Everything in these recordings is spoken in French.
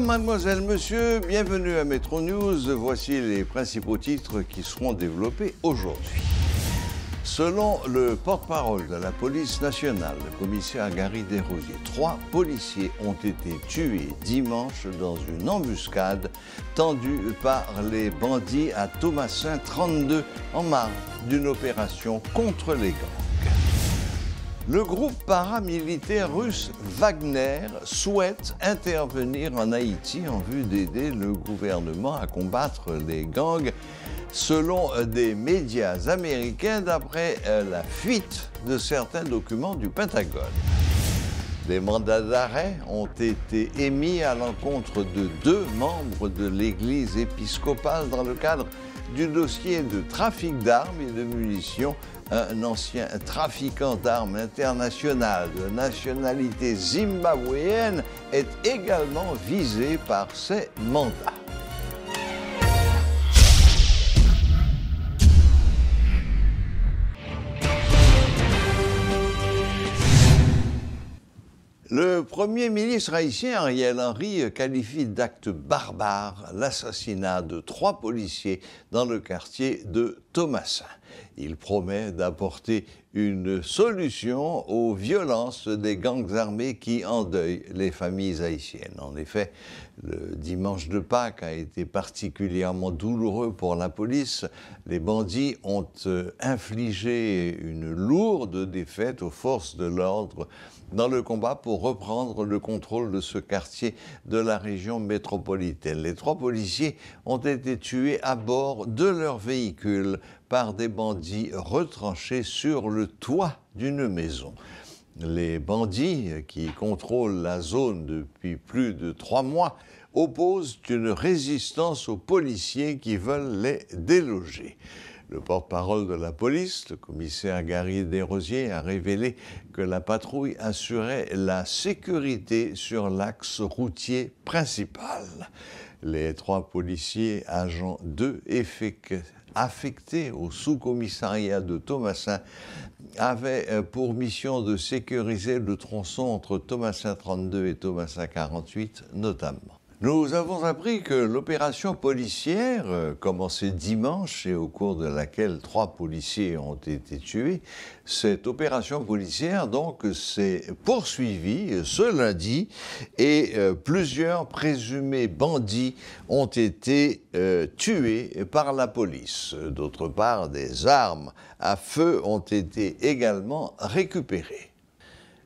Mesdames, mademoiselles, messieurs, bienvenue à Metro News. Voici les principaux titres qui seront développés aujourd'hui. Selon le porte-parole de la police nationale, le commissaire Gary Desrosiers, 3 policiers ont été tués dimanche dans une embuscade tendue par les bandits à Thomassin 32 en marge d'une opération contre les gangs. Le groupe paramilitaire russe Wagner souhaite intervenir en Haïti en vue d'aider le gouvernement à combattre les gangs, selon des médias américains, d'après la fuite de certains documents du Pentagone. Des mandats d'arrêt ont été émis à l'encontre de 2 membres de l'Église épiscopale dans le cadre du dossier de trafic d'armes et de munitions. Un ancien trafiquant d'armes international de nationalité zimbabwéenne est également visé par ces mandats. Le Premier ministre haïtien Ariel Henry qualifie d'acte barbare l'assassinat de 3 policiers dans le quartier de Thomassin. Il promet d'apporter une solution aux violences des gangs armés qui endeuillent les familles haïtiennes. En effet, le dimanche de Pâques a été particulièrement douloureux pour la police. Les bandits ont infligé une lourde défaite aux forces de l'ordre dans le combat pour reprendre le contrôle de ce quartier de la région métropolitaine. Les 3 policiers ont été tués à bord de leur véhicule par des bandits retranchés sur le toit d'une maison. Les bandits, qui contrôlent la zone depuis plus de 3 mois, opposent une résistance aux policiers qui veulent les déloger. Le porte-parole de la police, le commissaire Gary Desrosiers, a révélé que la patrouille assurait la sécurité sur l'axe routier principal. Les 3 policiers, agents 2 affectés au sous-commissariat de Thomassin, avaient pour mission de sécuriser le tronçon entre Thomassin 32 et Thomassin 48 notamment. Nous avons appris que l'opération policière, commencée dimanche et au cours de laquelle 3 policiers ont été tués, cette opération policière donc s'est poursuivie ce lundi et plusieurs présumés bandits ont été tués par la police. D'autre part, des armes à feu ont été également récupérées.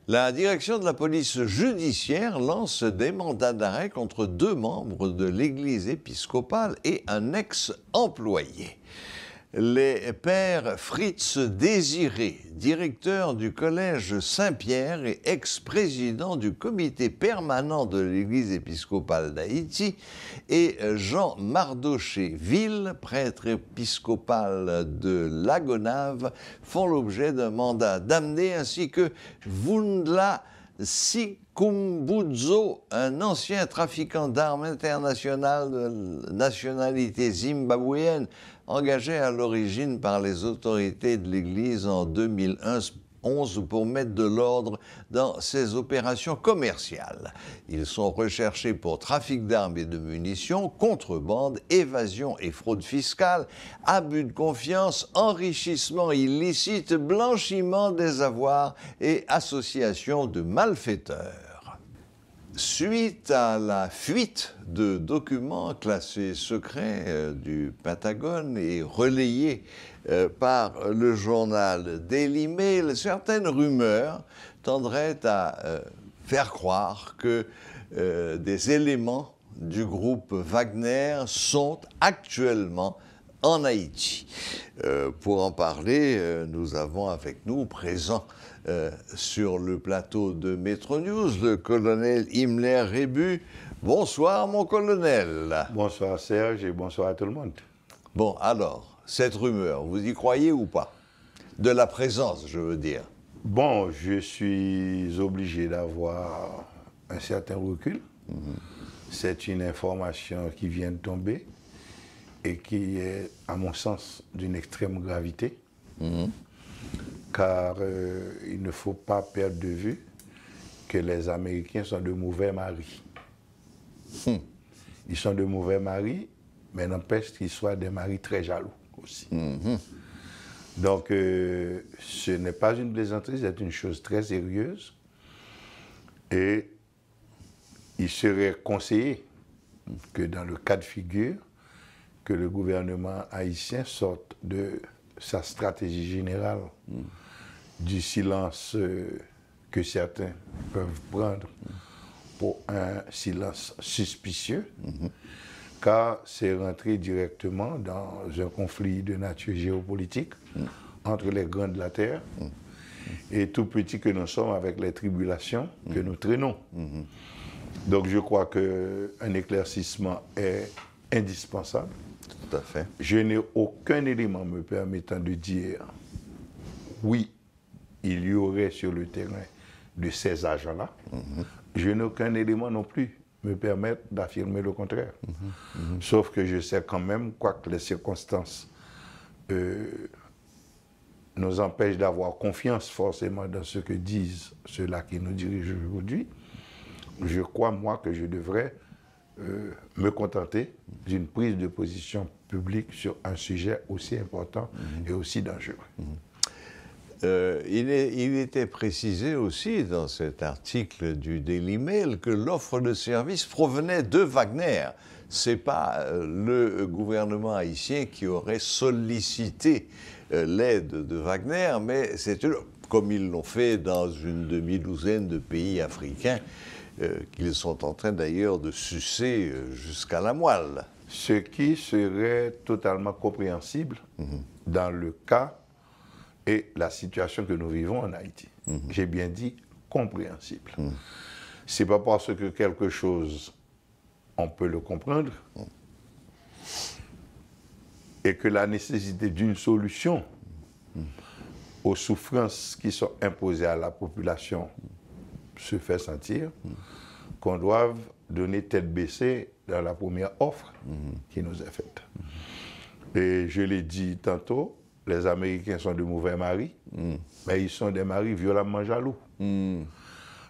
La direction de la police judiciaire lance des mandats d'arrêt contre 2 membres de l'Église épiscopale et un ex-employé. Les pères Fritz Désiré, directeur du collège Saint-Pierre et ex-président du comité permanent de l'Église épiscopale d'Haïti, et Jean Mardoché-Ville, prêtre épiscopal de Lagonave, font l'objet d'un mandat d'amener, ainsi que Vundla Sikumbudzo, un ancien trafiquant d'armes international de nationalité zimbabwéenne, engagé à l'origine par les autorités de l'Église en 2011 pour mettre de l'ordre dans ces opérations commerciales. Ils sont recherchés pour trafic d'armes et de munitions, contrebande, évasion et fraude fiscale, abus de confiance, enrichissement illicite, blanchiment des avoirs et association de malfaiteurs. Suite à la fuite de documents classés secrets du Pentagone et relayés par le journal Daily Mail, certaines rumeurs tendraient à faire croire que des éléments du groupe Wagner sont actuellement en Haïti. Pour en parler, nous avons avec nous présent sur le plateau de Metro News le colonel Himmler Rébu. Bonsoir mon colonel. Bonsoir Serge et bonsoir à tout le monde. Bon, alors, cette rumeur, vous y croyez ou pas? De la présence, je veux dire. Bon, je suis obligé d'avoir un certain recul. C'est une information qui vient de tomber et qui est, à mon sens, d'une extrême gravité. Car il ne faut pas perdre de vue que les Américains sont de mauvais maris. Ils sont de mauvais maris, mais n'empêche qu'ils soient des maris très jaloux aussi. Donc, ce n'est pas une plaisanterie, c'est une chose très sérieuse. Et il serait conseillé que dans le cas de figure, que le gouvernement haïtien sorte de sa stratégie générale, du silence que certains peuvent prendre pour un silence suspicieux, car c'est rentrer directement dans un conflit de nature géopolitique entre les grands de la terre, et tout petit que nous sommes avec les tribulations que nous traînons. Donc je crois qu'un éclaircissement est indispensable. Tout à fait. Je n'ai aucun élément me permettant de dire oui, il y aurait sur le terrain de ces agents-là. Je n'ai aucun élément non plus me permettre d'affirmer le contraire. Sauf que je sais quand même, quoique les circonstances nous empêchent d'avoir confiance forcément dans ce que disent ceux-là qui nous dirigent aujourd'hui, je crois, moi, que je devrais me contenter d'une prise de position publique sur un sujet aussi important et aussi dangereux. Il était précisé aussi dans cet article du Daily Mail que l'offre de service provenait de Wagner. Ce n'est pas le gouvernement haïtien qui aurait sollicité l'aide de Wagner, mais c'est comme ils l'ont fait dans une demi-douzaine de pays africains, qu'ils sont en train d'ailleurs de sucer jusqu'à la moelle. Ce qui serait totalement compréhensible dans le cas et la situation que nous vivons en Haïti. J'ai bien dit compréhensible. C'est pas parce que quelque chose, on peut le comprendre, et que la nécessité d'une solution aux souffrances qui sont imposées à la population se fait sentir, qu'on doive donner tête baissée dans la première offre qui nous est faite. Et je l'ai dit tantôt, les Américains sont de mauvais maris, mais ils sont des maris violemment jaloux.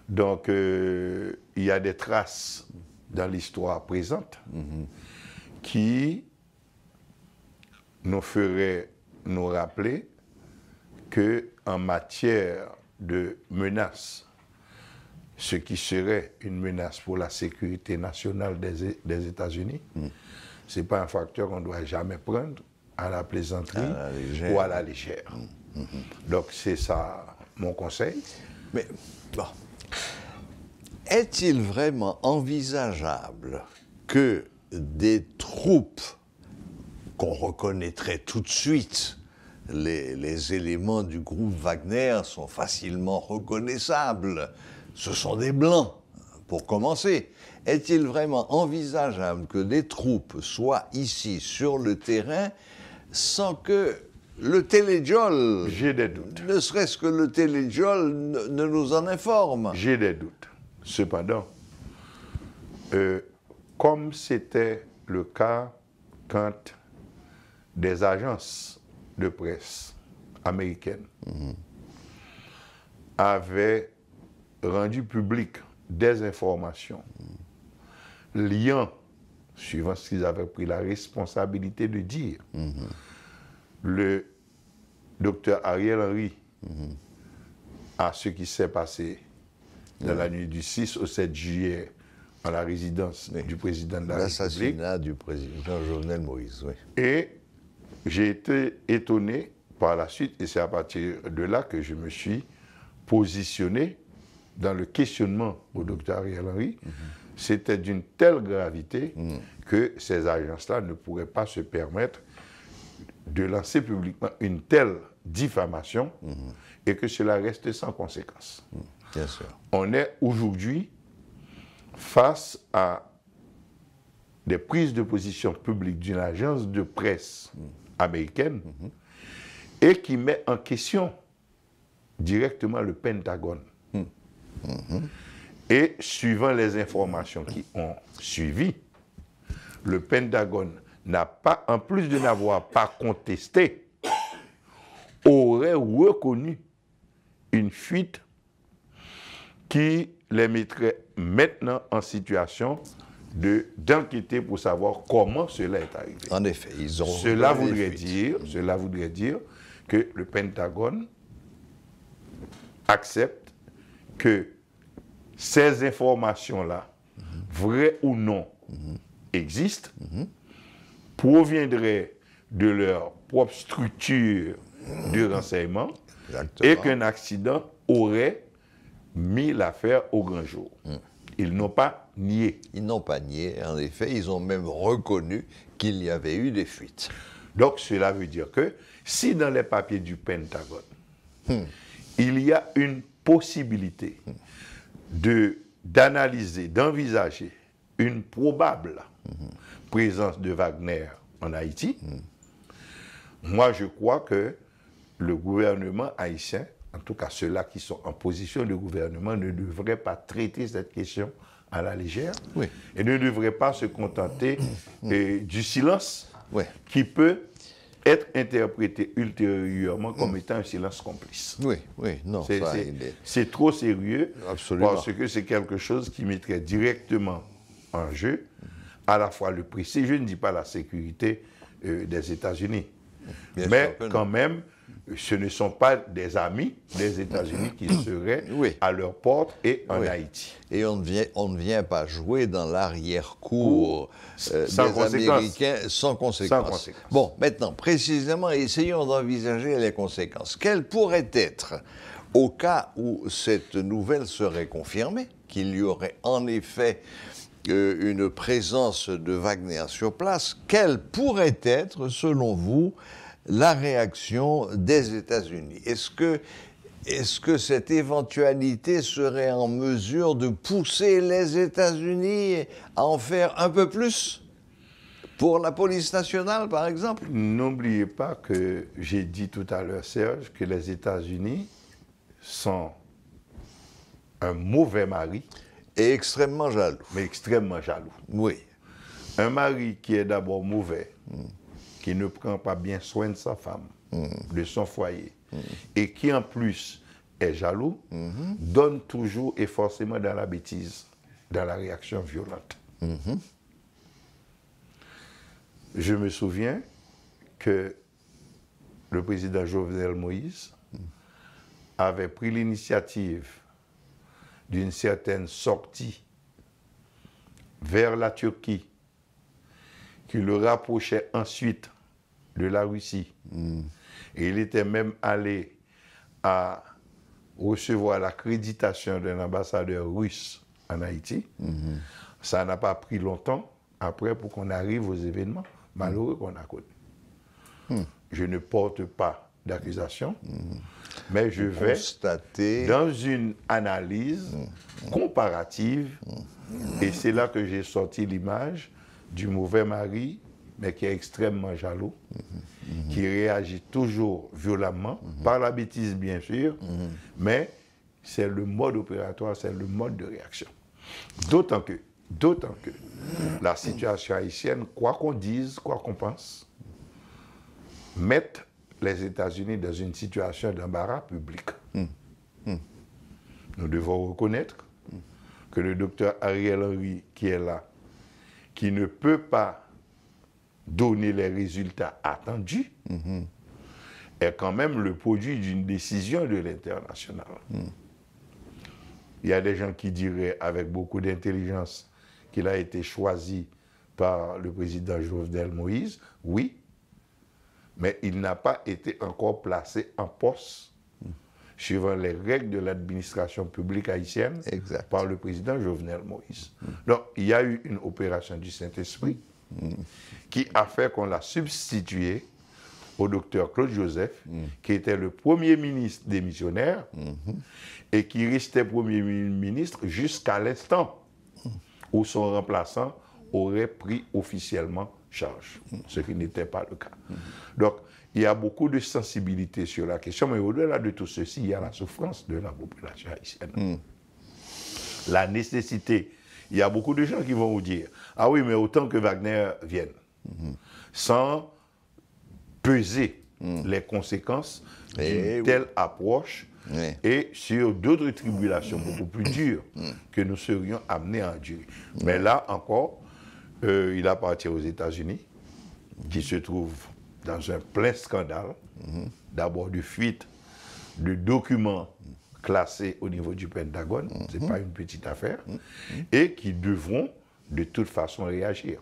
Donc, il y a des traces dans l'histoire présente qui nous feraient nous rappeler qu'en matière de menaces, ce qui serait une menace pour la sécurité nationale des États-Unis, ce n'est pas un facteur qu'on ne doit jamais prendre à la plaisanterie ou à la légère. Donc c'est ça mon conseil. Mais bon, est-il vraiment envisageable que des troupes qu'on reconnaîtrait tout de suite, les éléments du groupe Wagner sont facilement reconnaissables, ce sont des Blancs, pour commencer. Est-il vraiment envisageable que des troupes soient ici sur le terrain sans que le télédiol, j'ai des doutes, ne serait-ce que le télédiol ne nous en informe? J'ai des doutes. Cependant, comme c'était le cas quand des agences de presse américaines avaient rendu public des informations liant, suivant ce qu'ils avaient pris la responsabilité de dire, le docteur Ariel Henry à ce qui s'est passé dans la nuit du 6 au 7 juillet à la résidence du président de la République. L'assassinat du président Jovenel Moïse, oui. Et j'ai été étonné par la suite, et c'est à partir de là que je me suis positionné dans le questionnement au docteur Ariel Henry. C'était d'une telle gravité que ces agences-là ne pourraient pas se permettre de lancer publiquement une telle diffamation et que cela reste sans conséquence. Bien sûr. On est aujourd'hui face à des prises de position publiques d'une agence de presse américaine et qui met en question directement le Pentagone. Et suivant les informations qui ont suivi, le Pentagone n'a pas, en plus de n'avoir pas contesté, aurait reconnu une fuite qui les mettrait maintenant en situation d'enquêter pour savoir comment cela est arrivé. En effet, ils ont... Cela voudrait dire que le Pentagone accepte que ces informations-là, vraies ou non, existent, proviendraient de leur propre structure de renseignement. Exactement. Et qu'un accident aurait mis l'affaire au grand jour. Ils n'ont pas nié. Ils n'ont pas nié, en effet. Ils ont même reconnu qu'il y avait eu des fuites. Donc, cela veut dire que si dans les papiers du Pentagone, il y a une possibilité d'analyser, d'envisager une probable présence de Wagner en Haïti, moi, je crois que le gouvernement haïtien, en tout cas ceux-là qui sont en position de gouvernement, ne devraient pas traiter cette question à la légère et ne devraient pas se contenter du silence qui peut être interprété ultérieurement comme étant un silence complice. Non. C'est trop sérieux. Absolument. Parce que c'est quelque chose qui mettrait directement en jeu à la fois le prestige, je ne dis pas la sécurité des États-Unis, mais quand même, ce ne sont pas des amis des États-Unis qui seraient à leur porte et en Haïti. Et on ne vient pas jouer dans l'arrière-cour des Américains sans conséquence. Bon, maintenant, précisément, essayons d'envisager les conséquences. Quelles pourraient être, au cas où cette nouvelle serait confirmée, qu'il y aurait en effet une présence de Wagner sur place, quelle pourrait être, selon vous, la réaction des États-Unis? Est-ce que cette éventualité serait en mesure de pousser les États-Unis à en faire un peu plus pour la police nationale, par exemple? N'oubliez pas que j'ai dit tout à l'heure, Serge, que les États-Unis sont un mauvais mari. Et extrêmement jaloux. Mais extrêmement jaloux. Oui. Un mari qui est d'abord mauvais, qui ne prend pas bien soin de sa femme, de son foyer, et qui en plus est jaloux, donne toujours et forcément dans la bêtise, dans la réaction violente. Je me souviens que le président Jovenel Moïse avait pris l'initiative d'une certaine sortie vers la Turquie, qui le rapprochait ensuite de la Russie. Et il était même allé à recevoir l'accréditation d'un ambassadeur russe en Haïti. Ça n'a pas pris longtemps après pour qu'on arrive aux événements malheureux qu'on a connus. Je ne porte pas d'accusation, mais je vais constater dans une analyse comparative, et c'est là que j'ai sorti l'image du mauvais mari, mais qui est extrêmement jaloux, qui réagit toujours violemment, par la bêtise bien sûr, mais c'est le mode opératoire, c'est le mode de réaction. D'autant que la situation haïtienne, quoi qu'on dise, quoi qu'on pense, met les États-Unis dans une situation d'embarras public. Nous devons reconnaître que le docteur Ariel Henry, qui est là, qui ne peut pas donner les résultats attendus, est quand même le produit d'une décision de l'international. Il y a des gens qui diraient avec beaucoup d'intelligence qu'il a été choisi par le président Jovenel Moïse, oui, mais il n'a pas été encore placé en poste suivant les règles de l'administration publique haïtienne par le président Jovenel Moïse. Donc, il y a eu une opération du Saint-Esprit qui a fait qu'on l'a substitué au docteur Claude Joseph, qui était le premier ministre démissionnaire et qui restait premier ministre jusqu'à l'instant où son remplaçant aurait pris officiellement charge, ce qui n'était pas le cas. Donc, il y a beaucoup de sensibilité sur la question, mais au-delà de tout ceci, il y a la souffrance de la population haïtienne. La nécessité. Il y a beaucoup de gens qui vont vous dire, ah oui, mais autant que Wagner vienne, sans peser les conséquences d'une telle approche Oui. et sur d'autres tribulations beaucoup plus dures que nous serions amenés à endurer. Mais là encore, il appartient aux États-Unis, qui se trouvent dans un plein scandale, d'abord de fuite de documents classés au niveau du Pentagone, ce n'est pas une petite affaire, et qui devront de toute façon réagir.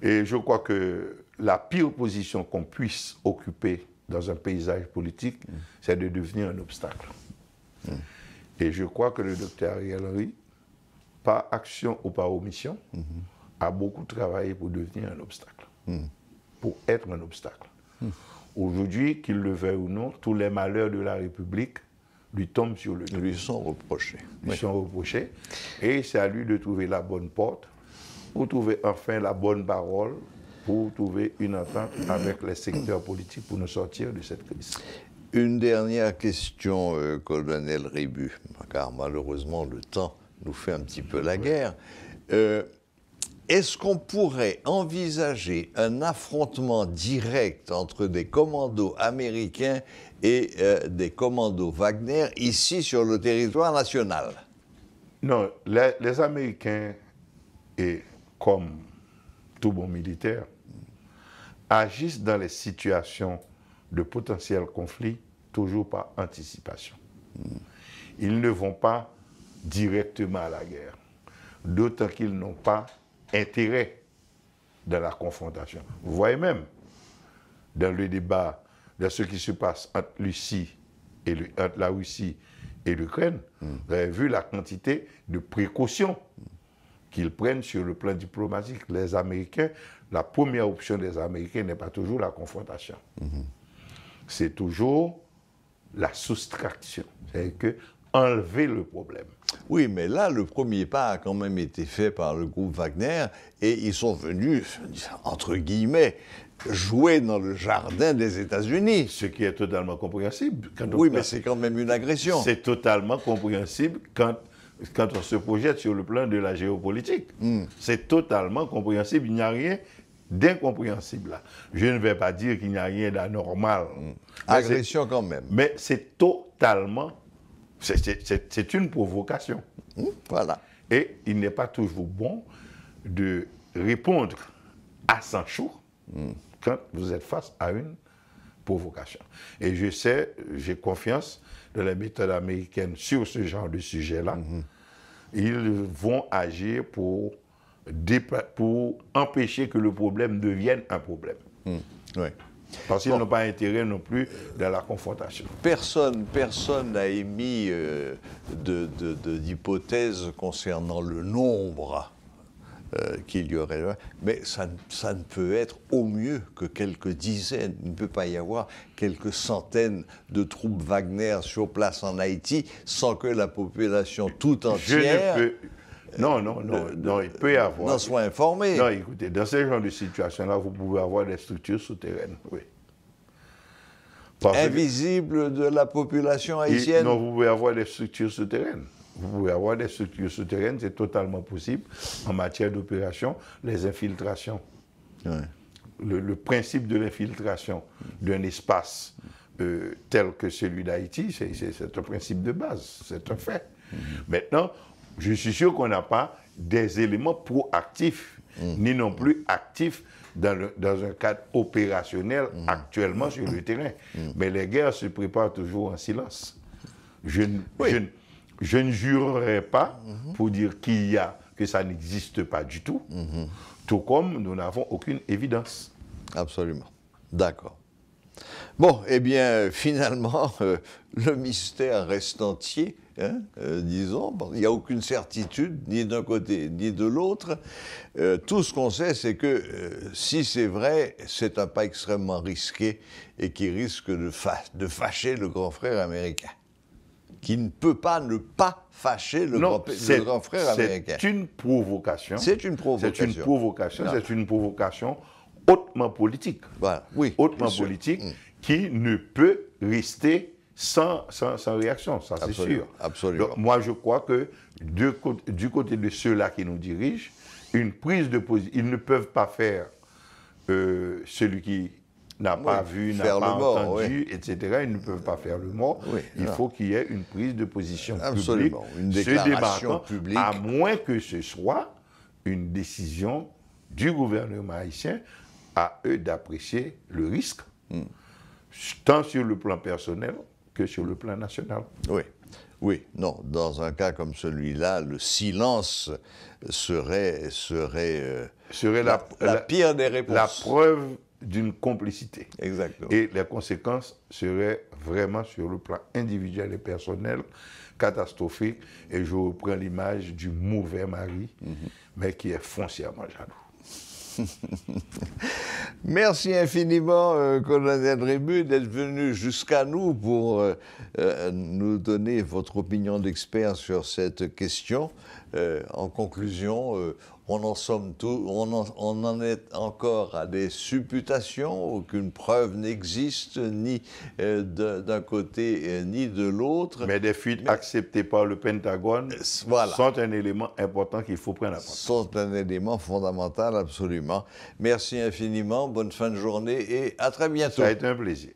Et je crois que la pire position qu'on puisse occuper dans un paysage politique, c'est de devenir un obstacle. Et je crois que le docteur Ariel Henry, par action ou par omission, a beaucoup travaillé pour devenir un obstacle, pour être un obstacle. Aujourd'hui, qu'il le veuille ou non, tous les malheurs de la République lui tombent sur le dos. Lui sont reprochés. Lui sont reprochés. Et c'est à lui de trouver la bonne porte, pour trouver enfin la bonne parole, pour trouver une entente avec les secteurs politiques pour nous sortir de cette crise. Une dernière question, colonel Ribu, car malheureusement le temps nous fait un petit peu la guerre. Est-ce qu'on pourrait envisager un affrontement direct entre des commandos américains et des commandos Wagner ici sur le territoire national? Non, les Américains, et comme tout bon militaire, agissent dans les situations de potentiel conflit toujours par anticipation. Ils ne vont pas directement à la guerre, d'autant qu'ils n'ont pas intérêt dans la confrontation. Vous voyez même, dans le débat de ce qui se passe entre la Russie et l'Ukraine, vous avez vu la quantité de précautions qu'ils prennent sur le plan diplomatique. Les Américains, la première option des Américains n'est pas toujours la confrontation. C'est toujours la soustraction. C'est-à-dire que enlever le problème. Oui, mais là, le premier pas a quand même été fait par le groupe Wagner et ils sont venus, entre guillemets, jouer dans le jardin des États-Unis. Ce qui est totalement compréhensible. Oui, mais c'est quand même une agression. C'est totalement compréhensible quand on se projette sur le plan de la géopolitique. C'est totalement compréhensible. Il n'y a rien d'incompréhensible là. Je ne vais pas dire qu'il n'y a rien d'anormal. Agression quand même. Mais c'est totalement... C'est une provocation. Voilà. Et il n'est pas toujours bon de répondre à sang chaud quand vous êtes face à une provocation. Et je sais, j'ai confiance dans les méthodes américaines sur ce genre de sujet-là. Ils vont agir pour empêcher que le problème devienne un problème. Oui. Parce qu'ils n'ont pas intérêt non plus dans la confrontation. Personne n'a émis d'hypothèse concernant le nombre qu'il y aurait. Mais ça ne peut être au mieux que quelques dizaines. Il ne peut pas y avoir quelques centaines de troupes Wagner sur place en Haïti sans que la population tout entière... Non, il peut y avoir... n'en soit informée. Non, écoutez, dans ce genre de situation-là, vous pouvez avoir des structures souterraines, oui. Invisibles de la population haïtienne? Non, vous pouvez avoir des structures souterraines. Vous pouvez avoir des structures souterraines, c'est totalement possible en matière d'opération, les infiltrations. Ouais. Le principe de l'infiltration d'un espace tel que celui d'Haïti, c'est un principe de base, c'est un fait. Maintenant, je suis sûr qu'on n'a pas des éléments proactifs, ni non plus actifs dans un cadre opérationnel actuellement sur le terrain. Mais les guerres se préparent toujours en silence. Je ne jurerai pas pour dire que ça n'existe pas du tout, tout comme nous n'avons aucune évidence. Absolument. D'accord. Bon, eh bien, finalement, le mystère reste entier, hein, disons. Bon, il n'y a aucune certitude, ni d'un côté, ni de l'autre. Tout ce qu'on sait, c'est que si c'est vrai, c'est un pas extrêmement risqué et qui risque de fâcher le grand frère américain. Qui ne peut pas ne pas fâcher le grand frère américain. C'est une provocation. C'est une provocation. C'est une provocation. C'est une provocation hautement politique. Voilà. Oui, hautement politique qui ne peut rester sans réaction, ça c'est sûr. Absolument. Donc, moi je crois que du côté de ceux-là qui nous dirigent, une prise de position, ils ne peuvent pas faire celui qui n'a pas vu, n'a pas entendu, etc. Ils ne peuvent pas faire le mort. Oui, il faut qu'il y ait une prise de position publique, une déclaration publique. À moins que ce soit une décision du gouvernement haïtien, à eux d'apprécier le risque, tant sur le plan personnel que sur le plan national. Oui. Oui, non, dans un cas comme celui-là, le silence serait la pire des réponses. La preuve d'une complicité. Exactement. Et les conséquences seraient vraiment sur le plan individuel et personnel catastrophiques. Et je reprends l'image du mauvais mari, mais qui est foncièrement jaloux. Merci infiniment, colonel Rému, d'être venu jusqu'à nous pour nous donner votre opinion d'expert sur cette question. En conclusion, on en est encore à des supputations, aucune preuve n'existe, ni d'un côté ni de l'autre. Mais des fuites acceptées par le Pentagone sont un élément important qu'il faut prendre en compte. Sont un élément fondamental, absolument. Merci infiniment, bonne fin de journée et à très bientôt. Ça a été un plaisir.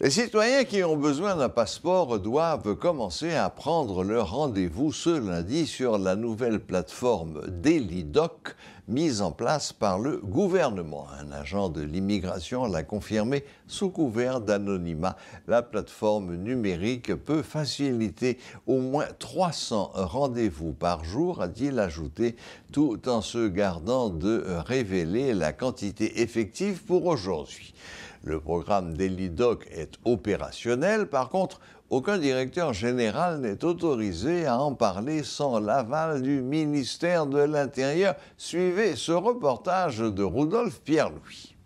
Les citoyens qui ont besoin d'un passeport doivent commencer à prendre leur rendez-vous ce lundi sur la nouvelle plateforme DailyDoc mise en place par le gouvernement. Un agent de l'immigration l'a confirmé sous couvert d'anonymat. La plateforme numérique peut faciliter au moins 300 rendez-vous par jour, a-t-il ajouté, tout en se gardant de révéler la quantité effective pour aujourd'hui. Le programme DailyDoc est opérationnel. Par contre, aucun directeur général n'est autorisé à en parler sans l'aval du ministère de l'Intérieur. Suivez ce reportage de Rudolf Pierre-Louis.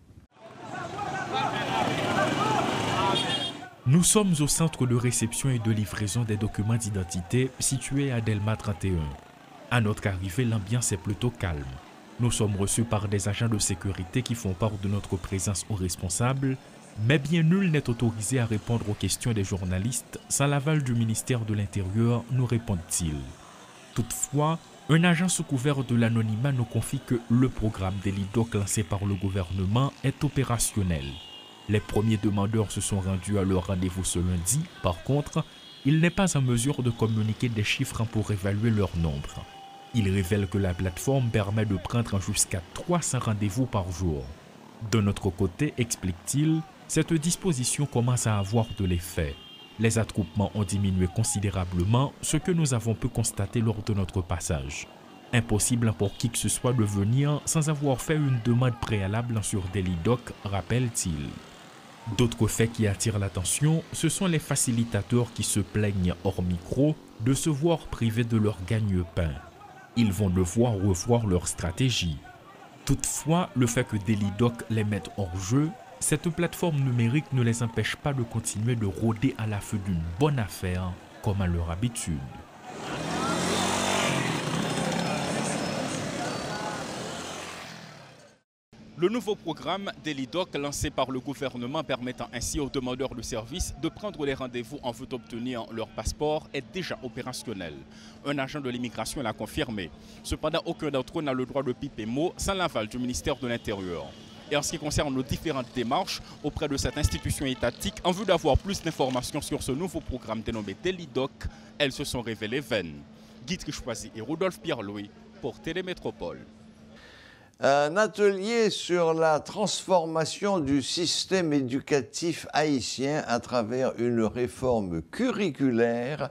Nous sommes au centre de réception et de livraison des documents d'identité situé à Delma 31. À notre arrivée, l'ambiance est plutôt calme. Nous sommes reçus par des agents de sécurité qui font part de notre présence aux responsables, mais bien nul n'est autorisé à répondre aux questions des journalistes sans l'aval du ministère de l'Intérieur, nous répondent-ils. Toutefois, un agent sous couvert de l'anonymat nous confie que le programme DailyDoc lancé par le gouvernement est opérationnel. Les premiers demandeurs se sont rendus à leur rendez-vous ce lundi. Par contre, il n'est pas en mesure de communiquer des chiffres pour évaluer leur nombre. Il révèle que la plateforme permet de prendre jusqu'à 300 rendez-vous par jour. De notre côté, explique-t-il, cette disposition commence à avoir de l'effet. Les attroupements ont diminué considérablement, ce que nous avons pu constater lors de notre passage. Impossible pour qui que ce soit de venir sans avoir fait une demande préalable sur DailyDoc, rappelle-t-il. D'autres faits qui attirent l'attention, ce sont les facilitateurs qui se plaignent hors micro de se voir privés de leur gagne-pain. Ils vont devoir revoir leur stratégie. Toutefois, le fait que DailyDoc les mette hors jeu, cette plateforme numérique ne les empêche pas de continuer de rôder à l'affût d'une bonne affaire, comme à leur habitude. Le nouveau programme DailyDoc lancé par le gouvernement permettant ainsi aux demandeurs de services de prendre les rendez-vous en vue d'obtenir leur passeport est déjà opérationnel. Un agent de l'immigration l'a confirmé. Cependant, aucun d'entre eux n'a le droit de piper mot sans l'aval du ministère de l'Intérieur. Et en ce qui concerne nos différentes démarches auprès de cette institution étatique, en vue d'avoir plus d'informations sur ce nouveau programme dénommé DailyDoc, elles se sont révélées vaines. Guy Trichoisi et Rudolf Pierre-Louis pour Télémétropole. Un atelier sur la transformation du système éducatif haïtien à travers une réforme curriculaire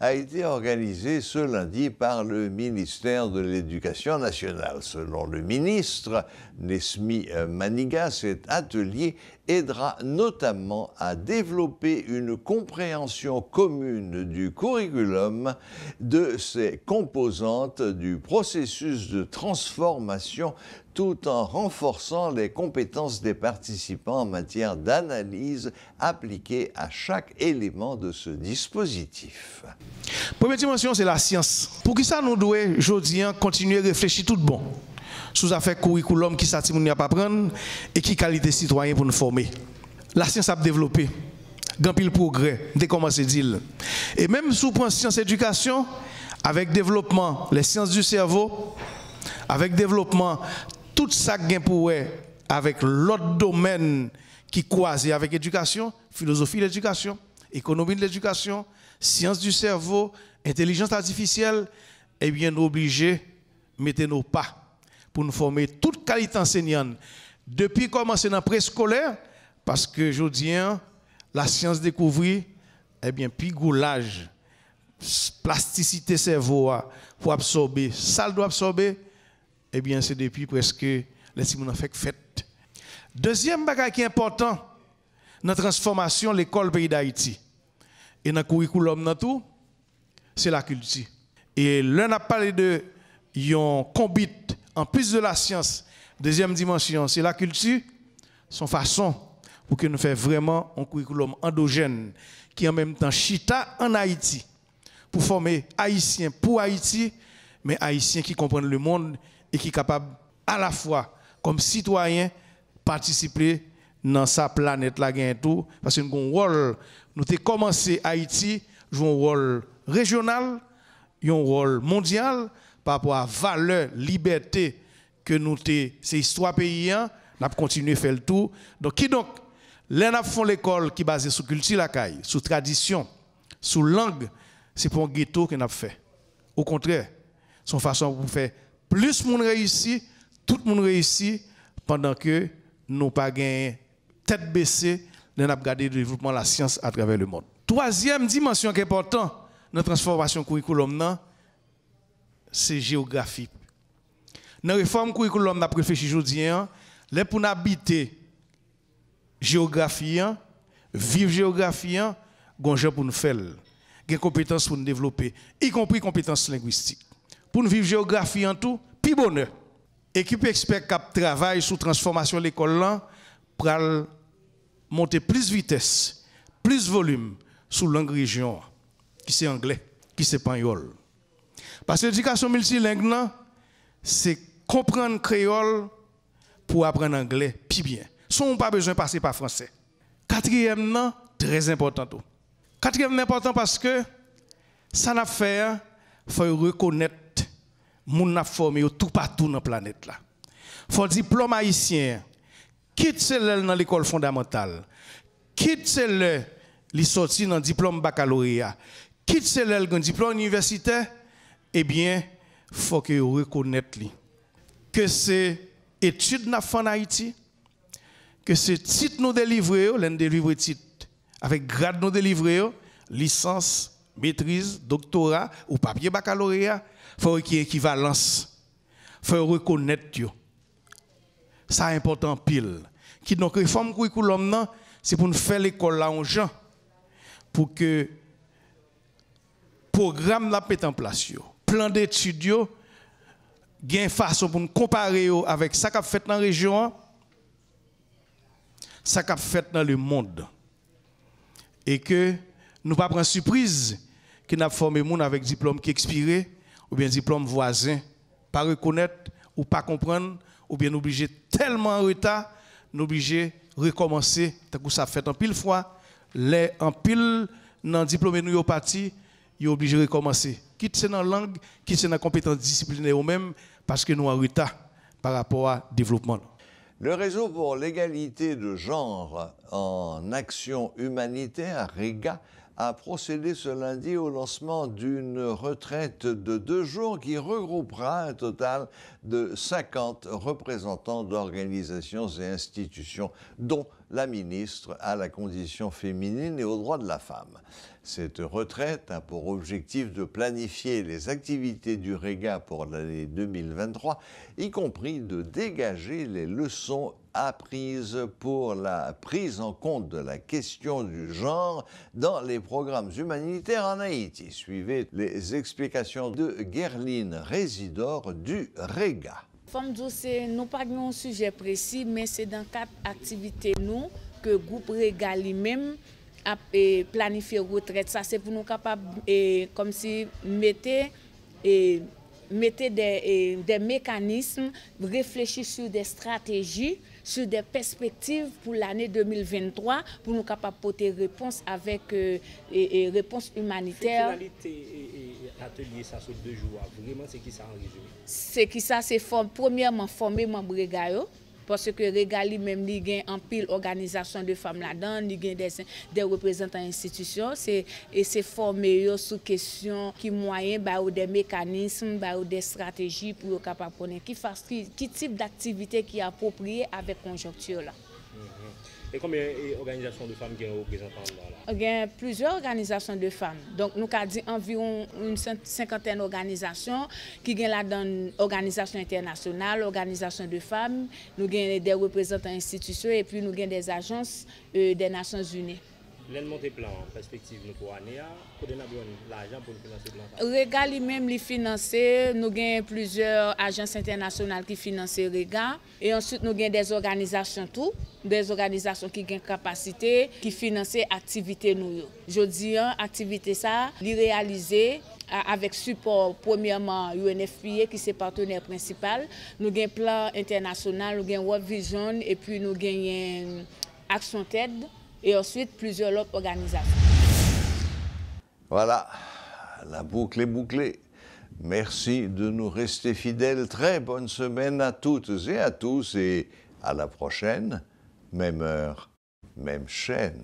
a été organisé ce lundi par le ministère de l'Éducation nationale. Selon le ministre Nesmi Maniga, cet atelier aidera notamment à développer une compréhension commune du curriculum, de ses composantes, du processus de transformation, tout en renforçant les compétences des participants en matière d'analyse appliquée à chaque élément de ce dispositif. Première dimension, c'est la science. Pour qui ça nous doit aujourd'hui continuer à réfléchir tout bon sous affaire curriculum qui ça nous pas prendre et qui qualité citoyen pour nous former. La science a développé, grand pile progrès, dès comment c'est dit. Et même sous point science éducation avec développement les sciences du cerveau, avec développement, tout ça gain pour avec l'autre domaine qui croise avec éducation, philosophie de l'éducation, économie de l'éducation, sciences du cerveau, intelligence artificielle, eh bien nous obligés mettre nos pas pour nous former toute qualité enseignante depuis commencer dans préscolaire parce que je dis la science découvrit eh bien pigoulage, plasticité cerveau pour absorber, ça doit absorber eh bien c'est depuis presque les Simon fait fête. Deuxième bagage qui est important dans la transformation de l'école pays d'Haïti et dans le curriculum dans tout, c'est la culture. Et là on a parlé de yon combit en plus de la science, deuxième dimension, c'est la culture, son façon pour que nous fassions vraiment un curriculum endogène qui en même temps chita en Haïti pour former Haïtiens pour Haïti, mais Haïtiens qui comprennent le monde et qui sont capables à la fois comme citoyens participer dans sa planète là tout parce que nous avons un rôle, nous avons commencé Haïti jouer un rôle régional, un rôle mondial par rapport à valeur, liberté que nous avons, c'est histoire pays, nous avons continué à faire le tour. Donc qui donc là nous font l'école qui est basée sur culture la caille, sur tradition, sur langue, c'est pour un ghetto que nous avons fait. Au contraire, c'est une façon pour faire plus de monde réussit, tout le monde réussit pendant que nous pas gagné tête baissée, nous avons regardé le développement de la science à travers le monde. Troisième dimension qui est importante dans la transformation curriculum, c'est géographie. Dans la réforme curriculum, nous avons réfléchi aujourd'hui, les pour habiter géographie, vivre géographie, gonja pour nous faire, des compétences pour nous développer, y compris compétences linguistiques. Pour nous vivre géographie en tout, puis bonheur. Équipe expert qui travaille sur la transformation de l'école pour monter plus vitesse, plus volume sur la langue région, qui c'est anglais, qui c'est espagnol. Parce que l'éducation multilingue, c'est comprendre créole pour apprendre anglais, puis bien. Sans pas besoin de passer par français. Quatrième, très important. Quatrième, important parce que ça n'a fait, il faut reconnaître moun n'a formé tout partout dans la planète là. Faut diplôme haïtien, quitte celle dans l'école fondamentale, quitte celle li sorti dans diplôme baccalauréat, quitte celle dans diplôme universitaire, eh bien, faut que reconnaître que c'est études n'a fait en Haïti, que c'est titre nous délivré, l'un délivré titre avec grade nous délivré, licence, maîtrise, doctorat ou papier baccalauréat. Il faut qu'il y ait équivalence. Il faut reconnaître. Ça est important pile. Qui donc réforme curriculum, c'est pour nous faire l'école là en gens. Pour que le programme la mette en place. Plan d'études, il y a une façon pour nous comparer avec ce qu'on fait dans la région, ce qu'on fait dans le monde. Et que nous ne pas prendre surprise que nous avons formé des gens avec diplôme qui expiré, ou bien diplôme voisin, pas reconnaître ou pas comprendre, ou bien obligé tellement en retard, nous obligé recommencer, tant que ça fait en pile fois, les en pile dans diplôme nous parti, ils obligé de recommencer. Quitte c'est dans la langue, quitte c'est dans la compétence disciplinaire ou même parce que nous en retard par rapport à développement. Le réseau pour l'égalité de genre en action humanitaire, REGA, a procédé ce lundi au lancement d'une retraite de 2 jours qui regroupera un total de 50 représentants d'organisations et institutions, dont la ministre à la condition féminine et aux droits de la femme. Cette retraite a pour objectif de planifier les activités du REGA pour l'année 2023, y compris de dégager les leçons apprises pour la prise en compte de la question du genre dans les programmes humanitaires en Haïti. Suivez les explications de Guerline Résidor du REGA. Nous pas un sujet précis, mais c'est dans 4 activités que le groupe REGA lui-même a planifié retraite. Ça, c'est pour nous capables, comme si mettez des mécanismes, réfléchir sur des stratégies, sur des perspectives pour l'année 2023, pour nous capables porter réponse avec réponse humanitaire. atelier ça sur 2 jours, vraiment c'est qui ça en résumé? C'est qui ça, c'est premièrement former membres Rega, parce que Rega lui-même, il y a en pile organisation de femmes là-dedans, il y a des représentants d'institutions, et c'est former sur question qui moyen, ou des mécanismes, ou des stratégies pour être capable de connaître qui type d'activité qui est approprié avec la conjoncture là. Et combien d'organisations de femmes qui sont représentantes là? Il y a plusieurs organisations de femmes. Donc, nous avons dit environ une 50aine d'organisations qui ont là-dedans organisations internationales, organisations de femmes, nous avons des représentants institutionnels et puis nous avons des agences des Nations Unies. L'un monte plan en perspective pour l'année, pour donner l'argent pour financer le plan. Rega lui-même les financer, nous avons plusieurs agences internationales qui financent Rega et ensuite nous avons des organisations des organisations qui ont capacité qui financent activités nous. Je dis activité ça, les réaliser avec support premièrement UNFPA qui c'est partenaire principal, nous avons un plan international, nous avons World Vision et puis nous avons Action TED. Et ensuite plusieurs autres organisations. Voilà, la boucle est bouclée. Merci de nous rester fidèles. Très bonne semaine à toutes et à tous et à la prochaine. Même heure, même chaîne.